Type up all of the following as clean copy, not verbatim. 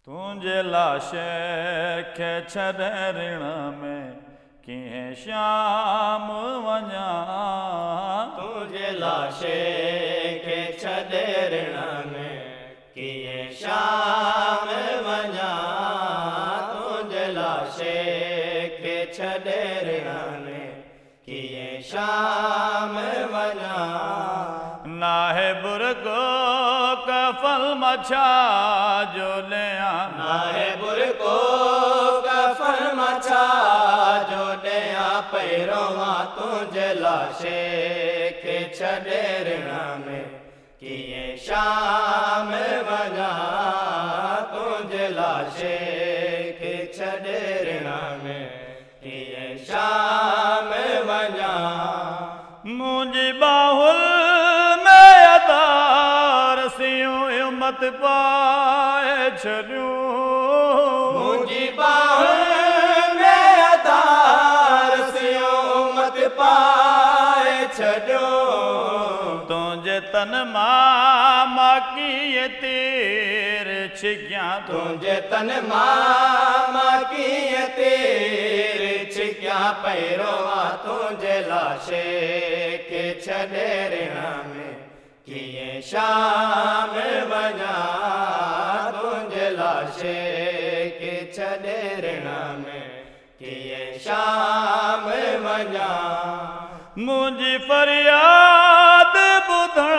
तुंहिंजे लाशे खे छॾे ऋण में कीअं शाम वञा। तुंहिंजे लाशे खे छॾे ऋण में कीअं शाम वञा। तुंहिंजे लाशे खे छॾे ऋण में कीअं शाम वञा। नाहे बुरको कफल मछा जो लिया। नाहे बुरको कफन मछा जो ॾियां पहिरों मां तुंहिंजे लाशे खे छॾे ऋण में कीअं शाम वञा। तुंहिंजे लाशे खे छॾे ऋण में कीअं शाम वञा। मुंहिंजी बाहुल में अदार सियूं हिम्मत पाए छॾियूं। मुंहिंजी बाहुल में अदार सियूं मत पाए छॾियो। तुंहिंजे तन मां कीअं तीर छिकियां। तुंहिंजे तन मां कीअं तीर छिकियां। पहिरों मां तुंहिंजे लाशे खे छॾे ऋण में कीअं शाम वञा। तुंहिंजे लाशे खे छॾे ऋण में कीअं शाम वञा। मुंहिंजी फरियाद ॿुधण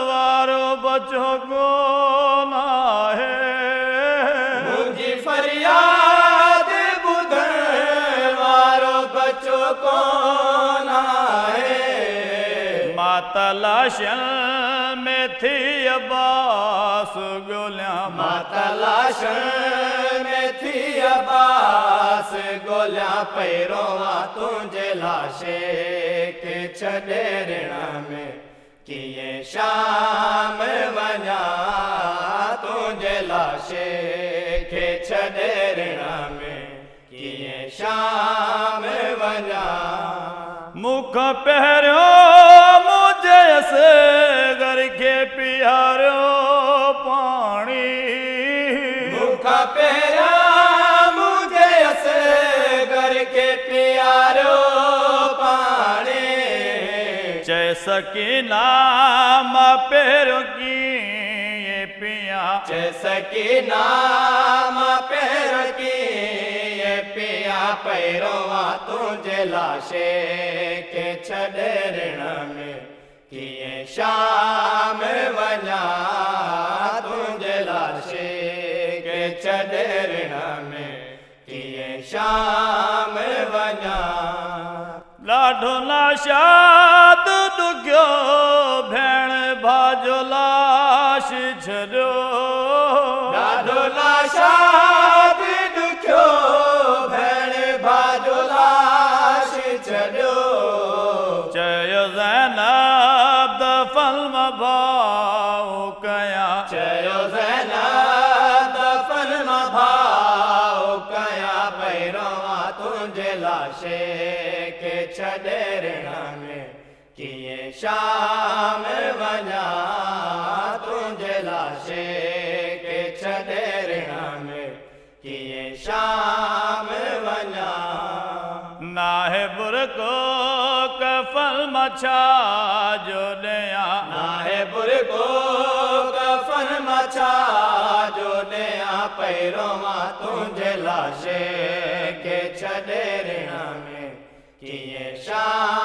वारो बचो कोन आहे। मुंहिंजी फरियाद ॿुधण वारो बचो कोन आहे। मां तलाशन में थी अब्बास ॻोल्हियां। मां तलाशन में थी अब्बास ॻोल्हियां। पहिरों मां तुंहिंजे लाशे खे छॾे ऋण में कीअं शाम वञा। तुंहिंजे लाशे खे छॾे ऋण में कीअं शाम वञा। मुख पहिरियों मुंहिंजे असगर खे पीआरियो पाणी। मुख पहिरियां मुंहिंजे असगर खे पीआरियो पाणी। चए सकीना मां पहिरियों कीअं पिया। चए सकीना मां पहिरियों कीअं पिया। पहिरों मां तुंहिंजे लाशे खे छॾे ऋण में कीअं शाम वञा। तुंहिंजे लाशे खे छॾे ऋण में कीअं शाम वञा। ॾाढो नाशाद ॾुखियो भेण भाॼो लाश छॾियो। ॾाढो नाशाद ॾुखियो भेण भाॼो लाश छॾियो। चयो ज़ैनब दफ़न मां भाउ कयां। चयो ज़ैनब दफ़न मां भाउ कयां। पहिरों मां तुंहिंजे लाशे खे छॾे ऋण में कीअं शाम वञा। तुंहिंजे लाशे खे छॾे ऋण में कीअं शाम वञा। नाहे बुरको कफल मछा जो ॾियां। नाहे बुरको कफन मछा जो ॾियां। पहिरों मां तुंहिंजे लाशे खे छॾे ऋण में कीअं शाम